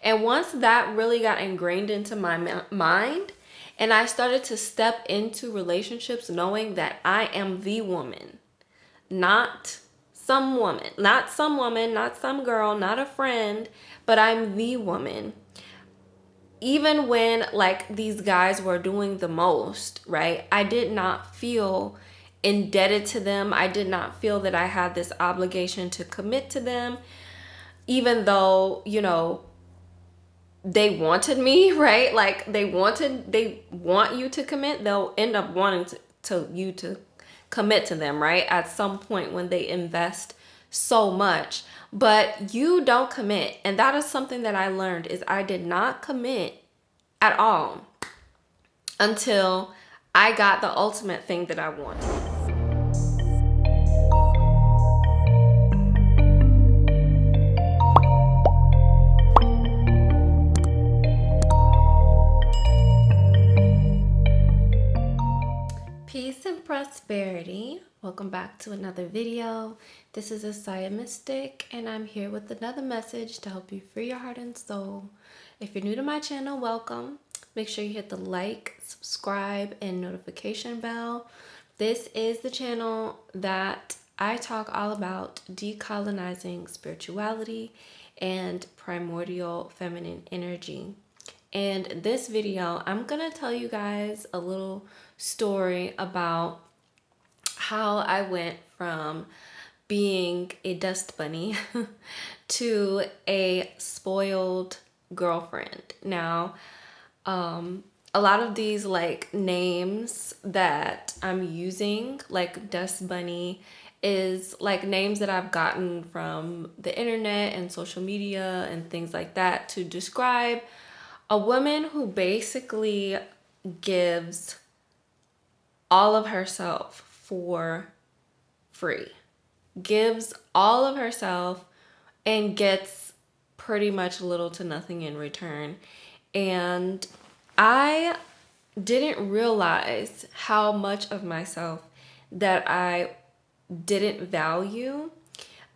And once that really got ingrained into my mind, and I started to step into relationships knowing that I am the woman, not some woman, not some woman, not some girl, not a friend, but I'm the woman. Even when like these guys were doing the most, right? I did not feel indebted to them. I did not feel that I had this obligation to commit to them, even though, you know, they wanted me, right? Like they want you to commit. They'll end up wanting you to commit to them, right? At some point when they invest so much, but you don't commit. And that is something that I learned is I did not commit at all until I got the ultimate thing that I wanted. Peace and prosperity. Welcome back to another video. This is ESAIA Mystic, and I'm here with another message to help you free your heart and soul. If you're new to my channel, welcome. Make sure you hit the like, subscribe, and notification bell. This is the channel that I talk all about decolonizing spirituality and primordial feminine energy. And this video, I'm gonna tell you guys a little story about how I went from being a dust bunny to a spoiled girlfriend. Now, a lot of these like names that I'm using, like dust bunny, is like names that I've gotten from the internet and social media and things like that to describe a woman who basically gives all of herself for free, gives all of herself and gets pretty much little to nothing in return. And I didn't realize how much of myself that I didn't value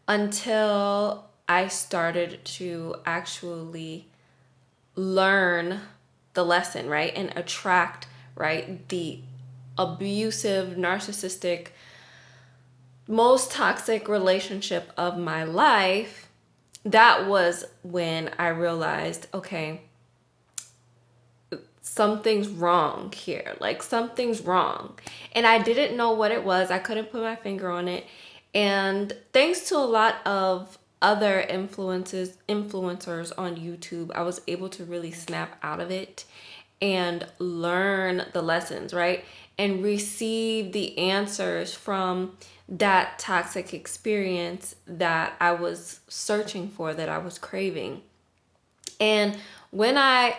until I started to actually learn the lesson, right? And attract, right, the abusive, narcissistic, most toxic relationship of my life. That was when I realized, okay, something's wrong here. Like something's wrong. And I didn't know what it was. I couldn't put my finger on it. And thanks to a lot of other influencers on YouTube, I was able to really snap out of it and learn the lessons, right? And receive the answers from that toxic experience that I was searching for, that I was craving. And when I,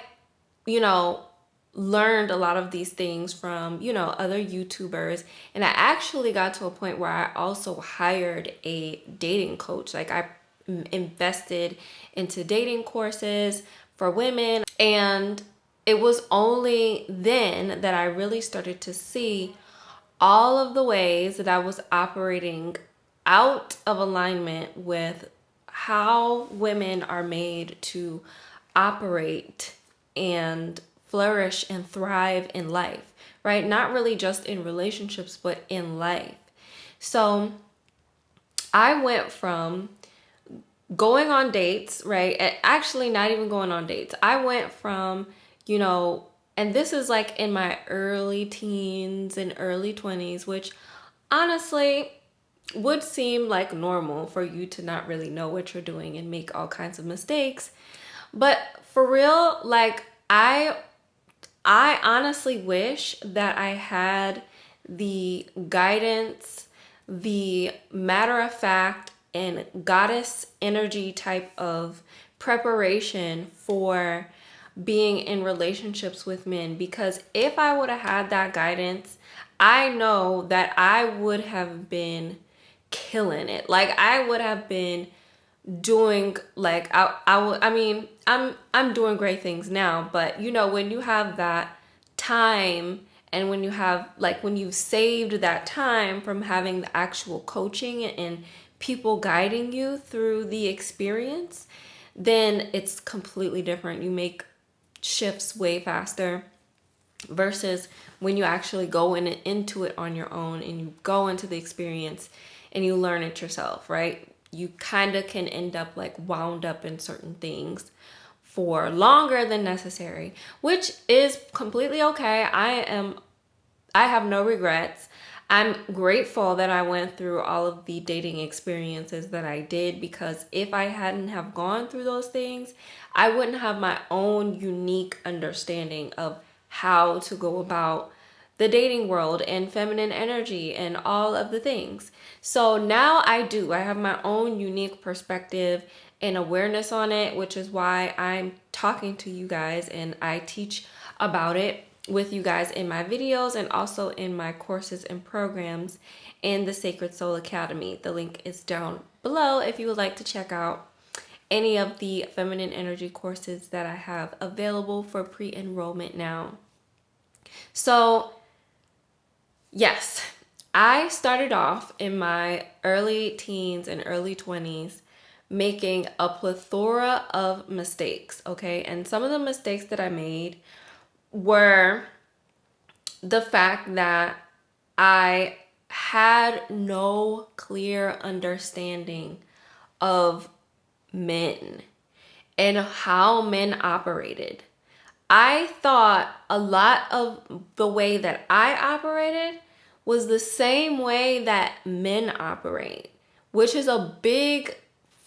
learned a lot of these things from, other YouTubers, and I actually got to a point where I also hired a dating coach. Like I invested into dating courses for women, and it was only then that I really started to see all of the ways that I was operating out of alignment with how women are made to operate and flourish and thrive in life, right? Not really just in relationships, but in life. So I went from going on dates, right? And actually not even going on dates. I went from, and this is like in my early teens and early 20s, which honestly would seem like normal for you to not really know what you're doing and make all kinds of mistakes. But for real, like I honestly wish that I had the guidance, the matter of fact and goddess energy type of preparation for being in relationships with men. Because if I would have had that guidance, I know that I would have been killing it. Like I would have been doing like I'm doing great things now, but when you have that time and when you have when you've saved that time from having the actual coaching and people guiding you through the experience, then it's completely different. You make shifts way faster versus when you actually go into it on your own and you go into the experience and you learn it yourself, right? You kind of can end up like wound up in certain things for longer than necessary, which is completely okay. I have no regrets. I'm grateful that I went through all of the dating experiences that I did, because if I hadn't have gone through those things, I wouldn't have my own unique understanding of how to go about the dating world and feminine energy and all of the things. So now I do. I have my own unique perspective and awareness on it, which is why I'm talking to you guys and I teach about it with you guys in my videos and also in my courses and programs in the Sacred Soul Academy. The link is down below if you would like to check out any of the feminine energy courses that I have available for pre-enrollment now. So yes, I started off in my early teens and early 20s making a plethora of mistakes, okay? And some of the mistakes that I made were the fact that I had no clear understanding of men and how men operated. I thought a lot of the way that I operated was the same way that men operate, which is a big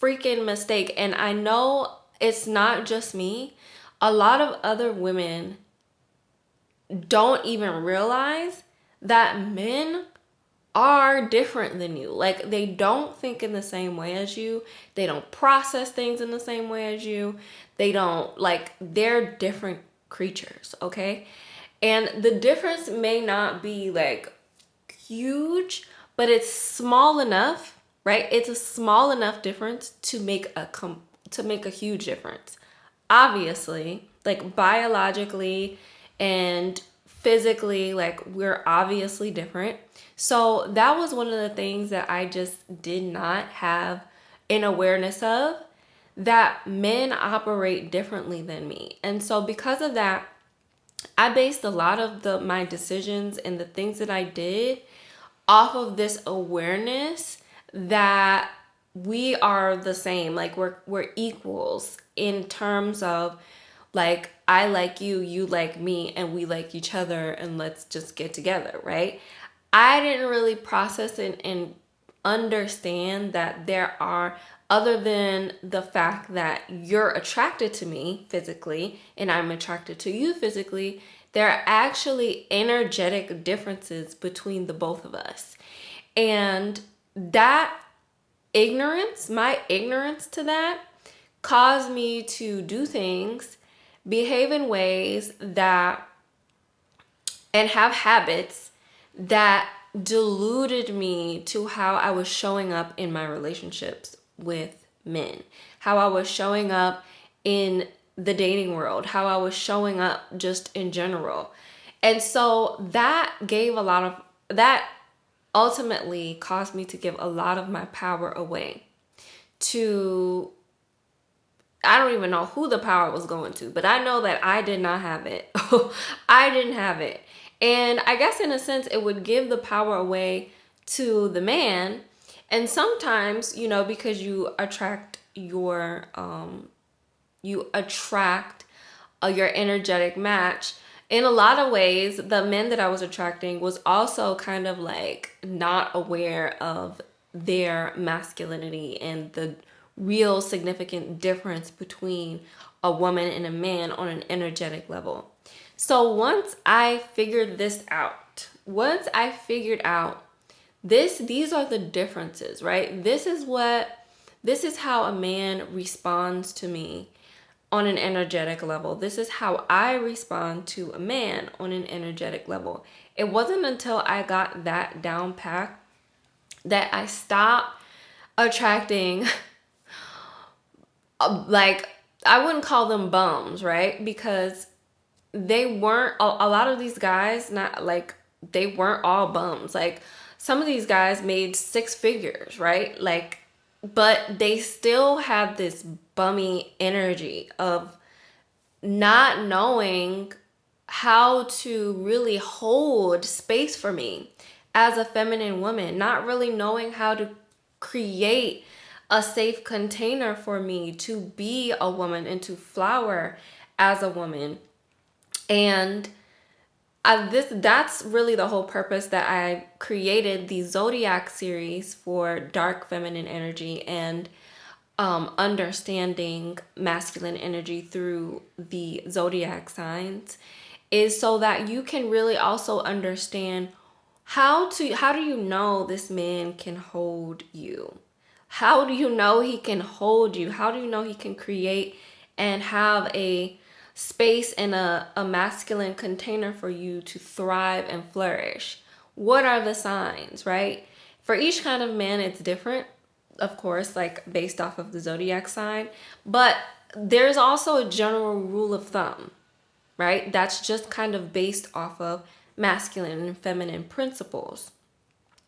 freaking mistake. And I know it's not just me. A lot of other women don't even realize that men are different than you. Like, they don't think in the same way as you. They don't process things in the same way as you. They don't, like, they're different creatures, okay? And the difference may not be like huge, but it's small enough, right? It's a small enough difference to make a huge difference. Obviously, like biologically and physically, like we're obviously different. So that was one of the things that I just did not have an awareness of, that men operate differently than me. And so because of that, I based a lot of my decisions and the things that I did off of this awareness that we are the same. Like we're equals in terms of like, I like you, you like me, and we like each other, and let's just get together, right? I didn't really process and understand that there are, other than the fact that you're attracted to me physically and I'm attracted to you physically, there are actually energetic differences between the both of us. And that ignorance, my ignorance to that, caused me to do things, behave in ways that, and have habits that deluded me to how I was showing up in my relationships with men, how I was showing up in the dating world, how I was showing up just in general. And so that ultimately caused me to give a lot of my power away to, I don't even know who the power was going to, but I know that I did not have it. I didn't have it. And I guess in a sense, it would give the power away to the man. And sometimes, you know, because you attract your energetic match, in a lot of ways, the men that I was attracting was also kind of like not aware of their masculinity and the real significant difference between a woman and a man on an energetic level. So once I figured this out, these are the differences, right? This is how a man responds to me on an energetic level. This is how I respond to a man on an energetic level. It wasn't until I got that down pat that I stopped attracting like, I wouldn't call them bums, right? Because they weren't, a lot of these guys, not like, they weren't all bums. Like, some of these guys made 6 figures, right? Like, but they still have this bummy energy of not knowing how to really hold space for me as a feminine woman, not really knowing how to create a safe container for me to be a woman and to flower as a woman. And that's really the whole purpose that I created the Zodiac series for dark feminine energy and understanding masculine energy through the zodiac signs, is so that you can really also understand how do you know this man can hold you? How do you know he can hold you? How do you know he can create and have a space and a masculine container for you to thrive and flourish? What are the signs, right? For each kind of man, it's different, of course, like based off of the zodiac sign, but there's also a general rule of thumb, right? That's just kind of based off of masculine and feminine principles.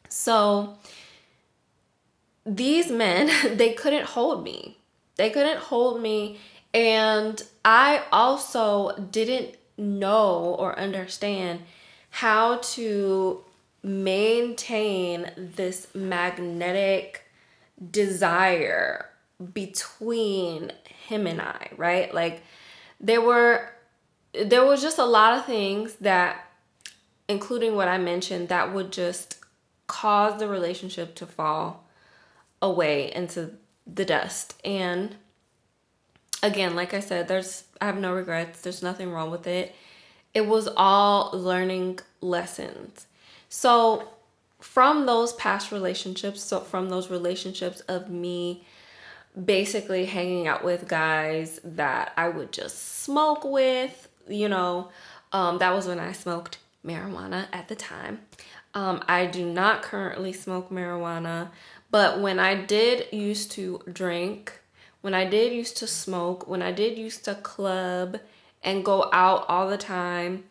So these men, they couldn't hold me. They couldn't hold me. And I also didn't know or understand how to maintain this magnetic desire between him and I, right? Like there was just a lot of things that, including what I mentioned, that would just cause the relationship to fall away into the dust. And again, like I said, I have no regrets. There's nothing wrong with it. It was all learning lessons. So from those past relationships, from those relationships of me basically hanging out with guys that I would just smoke with, that was when I smoked marijuana at the time. I do not currently smoke marijuana, but when I did used to drink, when I did used to smoke, when I did used to club and go out all the time,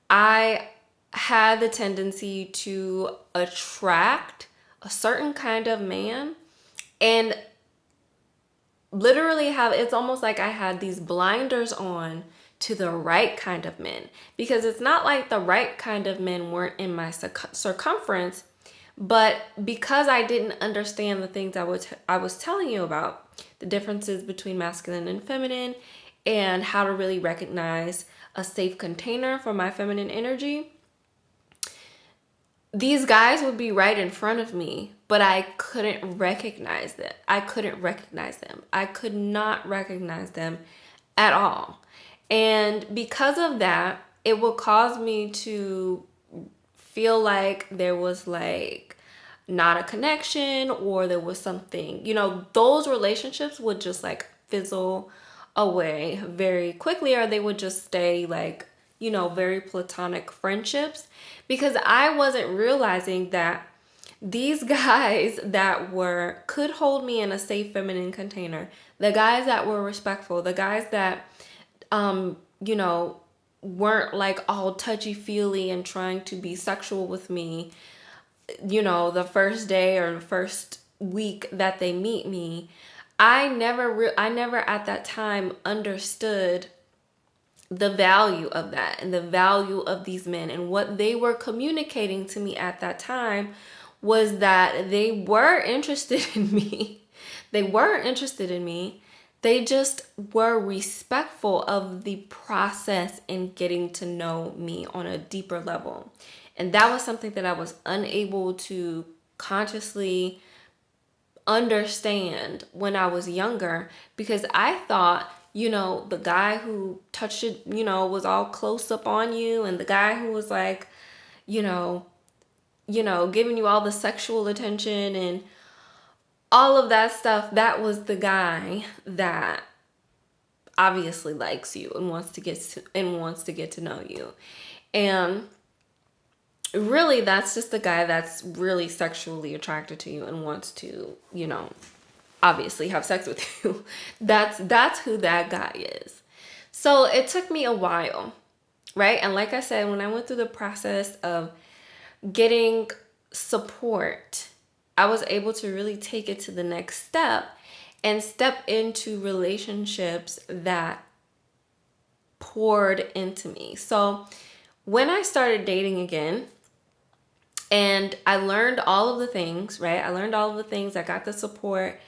I had the tendency to attract a certain kind of man and literally it's almost like I had these blinders on to the right kind of men, because it's not like the right kind of men weren't in my circumference, but because I didn't understand the things I was telling you about, the differences between masculine and feminine, and how to really recognize a safe container for my feminine energy, these guys would be right in front of me, but I couldn't recognize them. I could not recognize them at all. And because of that, it will cause me to feel like there was like not a connection, or there was something, those relationships would just like fizzle away very quickly, or they would just stay like, very platonic friendships, because I wasn't realizing that these guys that could hold me in a safe feminine container, the guys that were respectful, the guys that weren't like all touchy-feely and trying to be sexual with me, the first day or the first week that they meet me, I never at that time understood the value of that and the value of these men. And what they were communicating to me at that time was that they were interested in me. They were interested in me. They just were respectful of the process in getting to know me on a deeper level. And that was something that I was unable to consciously understand when I was younger, because I thought, the guy who touched it, was all close up on you, and the guy who was like, giving you all the sexual attention and all of that stuff, that was the guy that obviously likes you and wants to get to know you. And really, that's just the guy that's really sexually attracted to you and wants to, obviously have sex with you. That's who that guy is. So it took me a while, right? And like I said, when I went through the process of getting support, I was able to really take it to the next step and step into relationships that poured into me. So when I started dating again, and I learned all of the things, right? I learned all of the things. I got the support,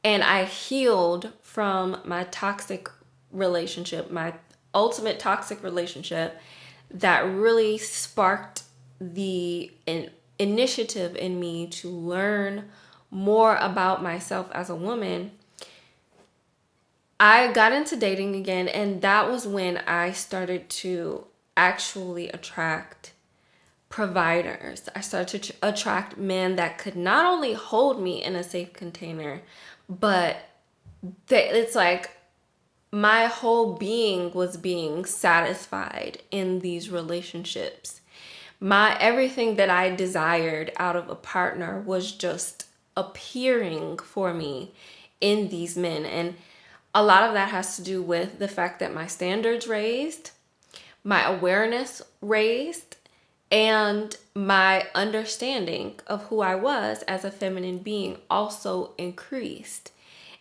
and I healed from my toxic relationship, my ultimate toxic relationship that really sparked the initiative in me to learn more about myself as a woman. I got into dating again, and that was when I started to actually attract providers. I started to attract men that could not only hold me in a safe container, but it's like my whole being was being satisfied in these relationships. My everything that I desired out of a partner was just appearing for me in these men. And a lot of that has to do with the fact that my standards raised, my awareness raised, and my understanding of who I was as a feminine being also increased.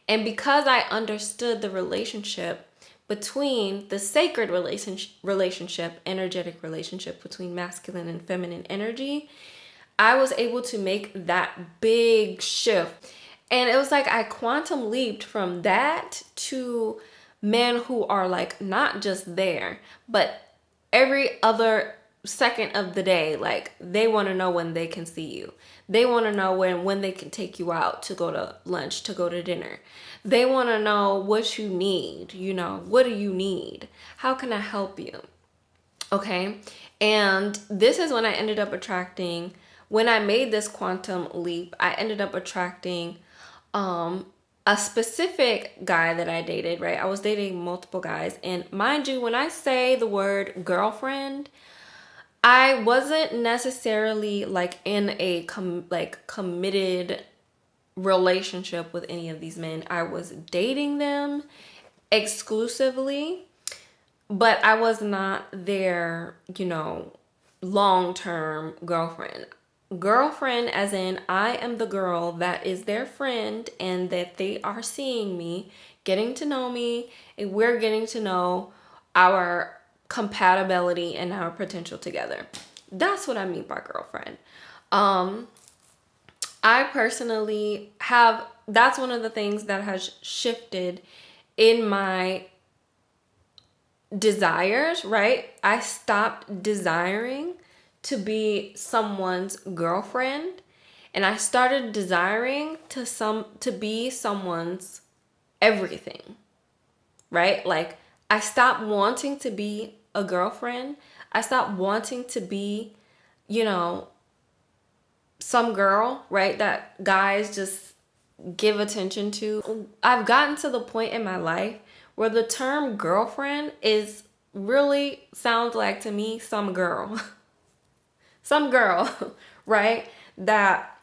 And because I understood the relationship between the sacred relationship, energetic relationship between masculine and feminine energy, I was able to make that big shift. And it was like I quantum leaped from that to men who are like not just there, but every other second of the day, like they want to know when they can see you. They want to know when they can take you out to go to lunch, to go to dinner. They want to know what you need, what do you need? How can I help you? Okay. And this is when I ended up attracting, when I made this quantum leap, I ended up attracting a specific guy that I dated, right? I was dating multiple guys. And mind you, when I say the word girlfriend, I wasn't necessarily like in a committed relationship with any of these men. I was dating them exclusively, but I was not their, long-term girlfriend. Girlfriend as in I am the girl that is their friend and that they are seeing me, getting to know me, and we're getting to know our compatibility and our potential together. That's what I mean by girlfriend. I personally have, that's one of the things that has shifted in my desires, right? I stopped desiring to be someone's girlfriend, and I started desiring to be someone's everything, right? Like I stopped wanting to be a girlfriend. I stopped wanting to be, some girl, right? That guys just give attention to. I've gotten to the point in my life where the term girlfriend is really sounds like to me some girl. Some girl, right? That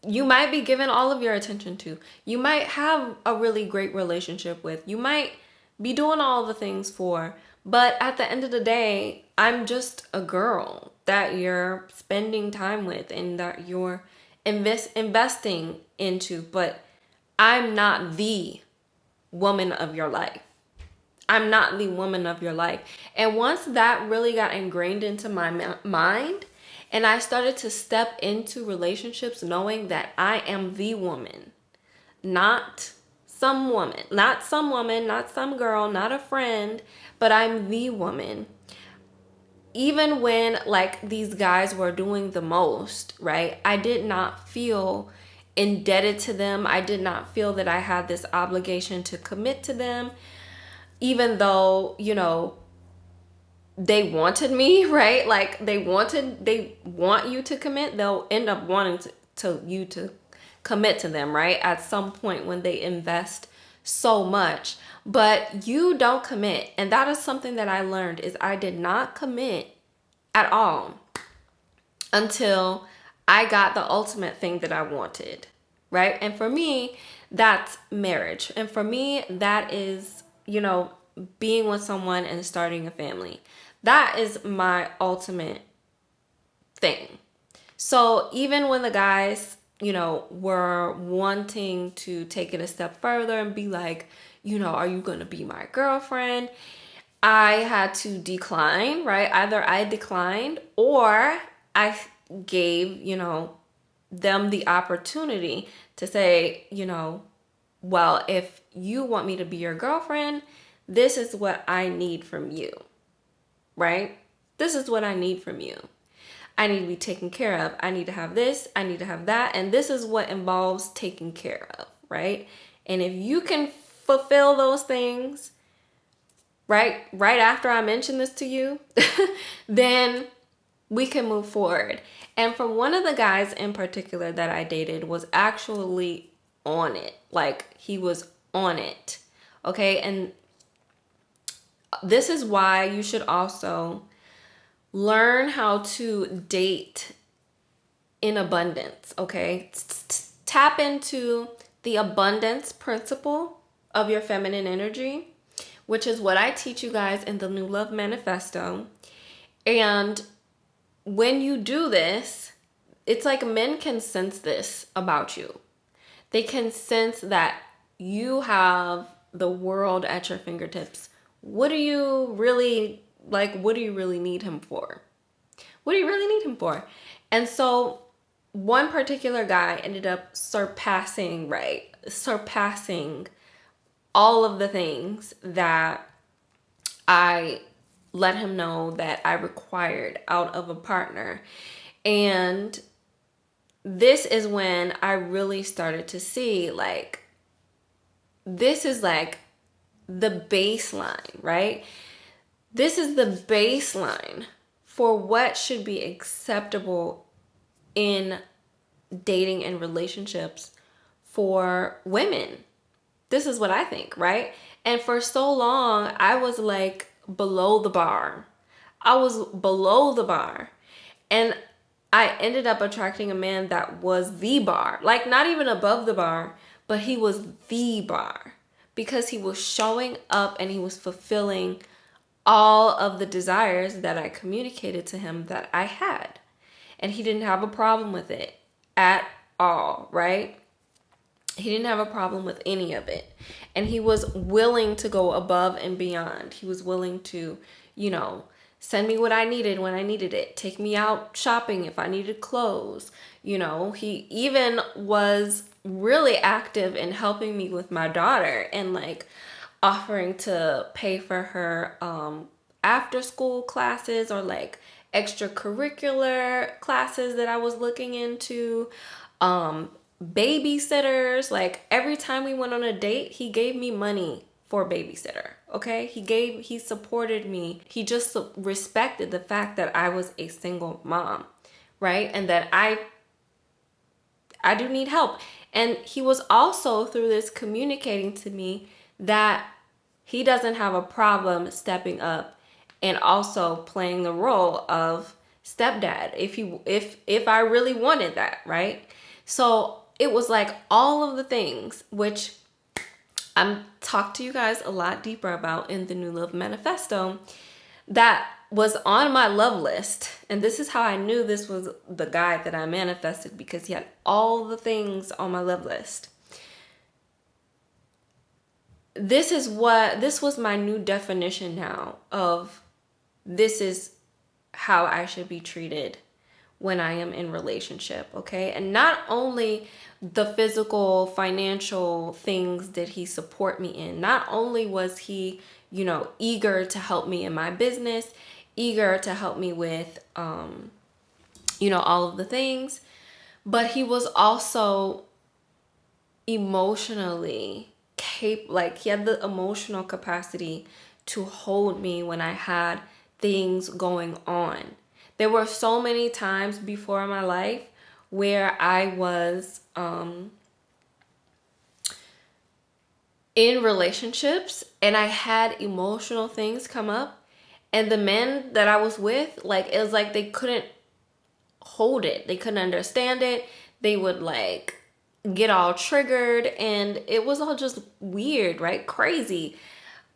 you might be giving all of your attention to. You might have a really great relationship with. You might be doing all the things for. But at the end of the day, I'm just a girl that you're spending time with and that you're investing into. But I'm not the woman of your life. I'm not the woman of your life. And once that really got ingrained into my mind, and I started to step into relationships knowing that I am the woman, not some woman, not some girl, not a friend, but I'm the woman. Even when like these guys were doing the most, right? I did not feel indebted to them. I did not feel that I had this obligation to commit to them, even though, they wanted me, right? Like they want you to commit. They'll end up wanting you to commit to them, right? At some point when they invest so much, but you don't commit. And that is something that I learned is I did not commit at all until I got the ultimate thing that I wanted, right? And for me, that's marriage. And for me, that is, being with someone and starting a family. That is my ultimate thing. So even when the guys, were wanting to take it a step further and be like, are you going to be my girlfriend? I had to decline, right? Either I declined or I gave, them the opportunity to say, well, if you want me to be your girlfriend, this is what I need from you, right? This is what I need from you. I need to be taken care of. I need to have this. I need to have that. And this is what involves taking care of, right? And if you can fulfill those things, right after I mention this to you, then we can move forward. And for one of the guys in particular that I dated was actually on it. Like, he was on it. Okay. And this is why you should also learn how to date in abundance. Okay. Tap into the abundance principle of your feminine energy, which is what I teach you guys in the New Love Manifesto. And when you do this, it's like men can sense this about you. They can sense that you have the world at your fingertips. What do you really need him for? What do you really need him for? And so one particular guy ended up surpassing all of the things that I let him know that I required out of a partner. And this is when I really started to see, like, this is like the baseline, right? This is the baseline for what should be acceptable in dating and relationships for women. This is what I think, right? And for so long, I was like below the bar. I was below the bar. And I ended up attracting a man that was the bar. Like, not even above the bar, but he was the bar. Because he was showing up and he was fulfilling all of the desires that I communicated to him that I had. And he didn't have a problem with it at all, right? He didn't have a problem with any of it. And he was willing to go above and beyond. He was willing to, send me what I needed when I needed it. Take me out shopping if I needed clothes. He even was really active in helping me with my daughter and like offering to pay for her after school classes or like extracurricular classes that I was looking into. Babysitters, like every time we went on a date, he gave me money for a babysitter. Okay. He supported me. He just respected the fact that I was a single mom, right? And that I do need help. And he was also through this communicating to me that he doesn't have a problem stepping up and also playing the role of stepdad if I really wanted that, right? So it was like all of the things which I'm talked to you guys a lot deeper about in the New Love Manifesto that was on my love list. And this is how I knew this was the guy that I manifested, because he had all the things on my love list. This was my new definition now of this is how I should be treated when I am in relationship, okay? And not only the physical, financial things did he support me in. Not only was he, eager to help me in my business, eager to help me with, all of the things, but he was also emotionally he had the emotional capacity to hold me when I had things going on. There were so many times before in my life where I was in relationships and I had emotional things come up, and the men that I was with, like, it was like they couldn't hold it. They couldn't understand it. They would like get all triggered, and it was all just weird, right? Crazy.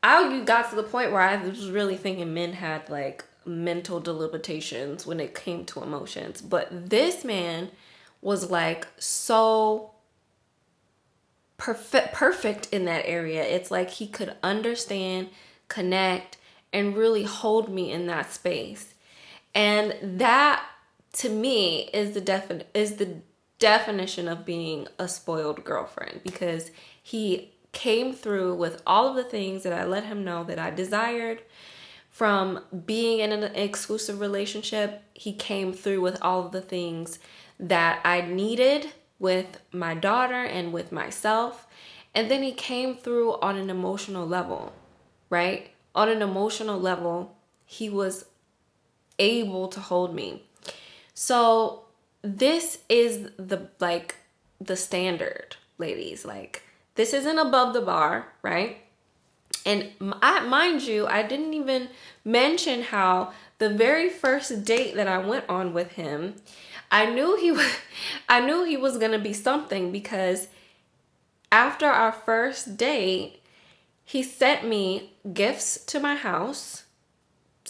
I got to the point where I was really thinking men had like mental delimitations when it came to emotions. But this man was like so perfect in that area. It's like he could understand, connect, and really hold me in that space. And that to me is the definition of being a spoiled girlfriend, because he came through with all of the things that I let him know that I desired from being in an exclusive relationship. He came through with all of the things that I needed with my daughter and with myself. And then he came through on an emotional level, right? On an emotional level, he was able to hold me. So this is the standard, ladies. Like, this isn't above the bar, right? And mind you, I didn't even mention how the very first date that I went on with him, I knew he was gonna be something, because after our first date, he sent me gifts to my house,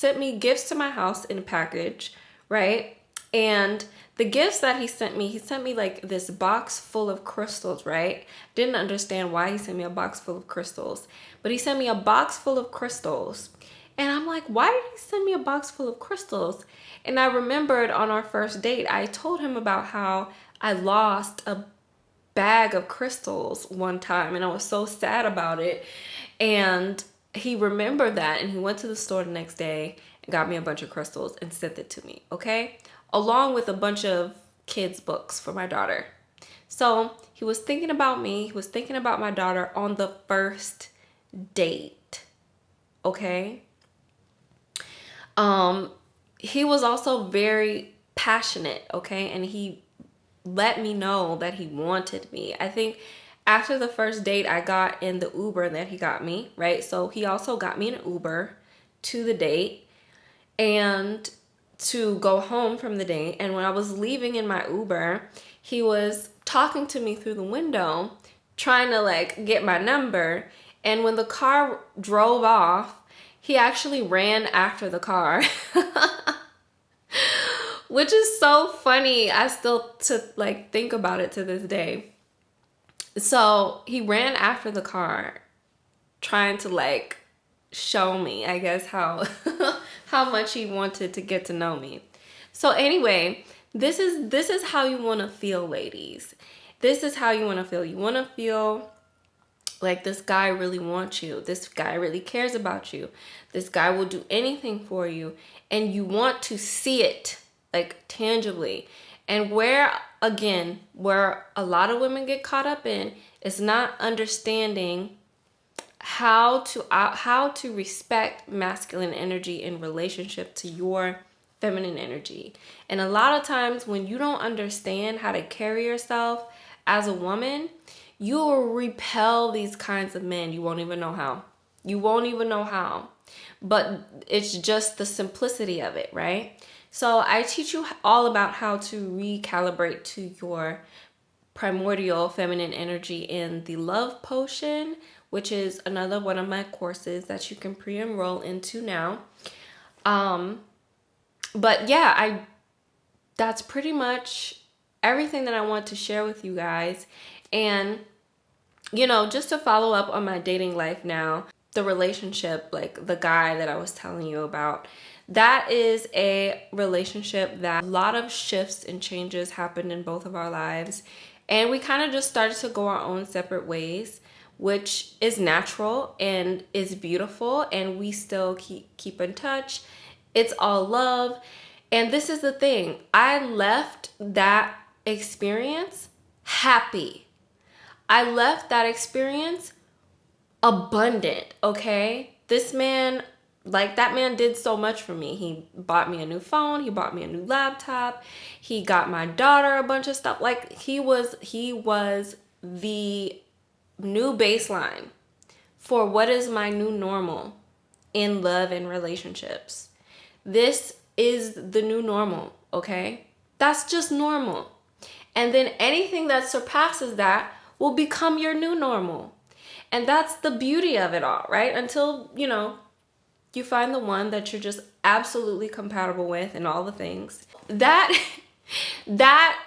in a package, right? And the gifts that he sent me like this box full of crystals, right? Didn't understand why he sent me a box full of crystals, but he sent me a box full of crystals. And I'm like, why did he send me a box full of crystals? And I remembered on our first date, I told him about how I lost a bag of crystals one time, and I was so sad about it. And he remembered that, and he went to the store the next day and got me a bunch of crystals and sent it to me, okay? Along with a bunch of kids' books for my daughter. So he was thinking about me, he was thinking about my daughter on the first date, okay? He was also very passionate, okay? And he let me know that he wanted me. I think after the first date, I got in the Uber that he got me, right? So he also got me an Uber to the date and to go home from the date. And when I was leaving in my Uber, he was talking to me through the window, trying to like get my number. And when the car drove off, he actually ran after the car. Which is so funny. I still think about it to this day. So he ran after the car, trying to like show me, I guess, how how much he wanted to get to know me. So anyway, this is how you want to feel, ladies. This is how you want to feel. You want to feel like this guy really wants you. This guy really cares about you. This guy will do anything for you, and you want to see it like tangibly. And where a lot of women get caught up in is not understanding how to respect masculine energy in relationship to your feminine energy. And a lot of times when you don't understand how to carry yourself as a woman, you will repel these kinds of men. You won't even know how. But it's just the simplicity of it, right? So I teach you all about how to recalibrate to your primordial feminine energy in the Love Potion, which is another one of my courses that you can pre-enroll into now. But yeah, that's pretty much everything that I want to share with you guys. And just to follow up on my dating life now, the relationship, like the guy that I was telling you about, that is a relationship that a lot of shifts and changes happened in both of our lives. And we kind of just started to go our own separate ways, which is natural and is beautiful. And we still keep in touch. It's all love. And this is the thing. I left that experience happy. I left that experience abundant, okay? That man did so much for me. He bought me a new phone. He bought me a new laptop. He got my daughter a bunch of stuff. Like, he was the new baseline for what is my new normal in love and relationships. This is the new normal, okay? That's just normal. And then anything that surpasses that will become your new normal. And that's the beauty of it all, right? Until, you find the one that you're just absolutely compatible with and all the things. That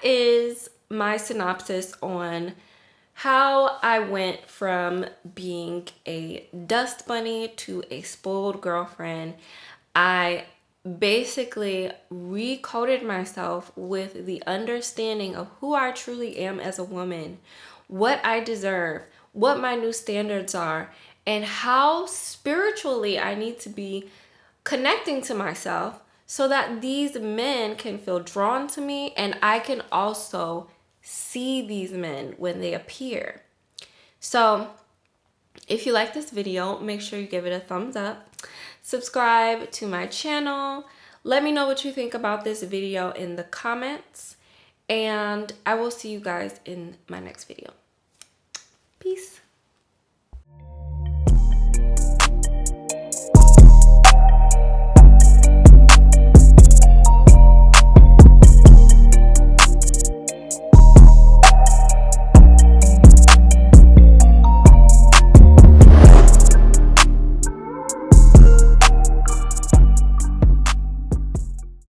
is my synopsis on how I went from being a dust bunny to a spoiled girlfriend. I basically recoded myself with the understanding of who I truly am as a woman, what I deserve, what my new standards are, and how spiritually I need to be connecting to myself so that these men can feel drawn to me and I can also see these men when they appear. So if you like this video, make sure you give it a thumbs up. Subscribe to my channel. Let me know what you think about this video in the comments. And I will see you guys in my next video. Peace.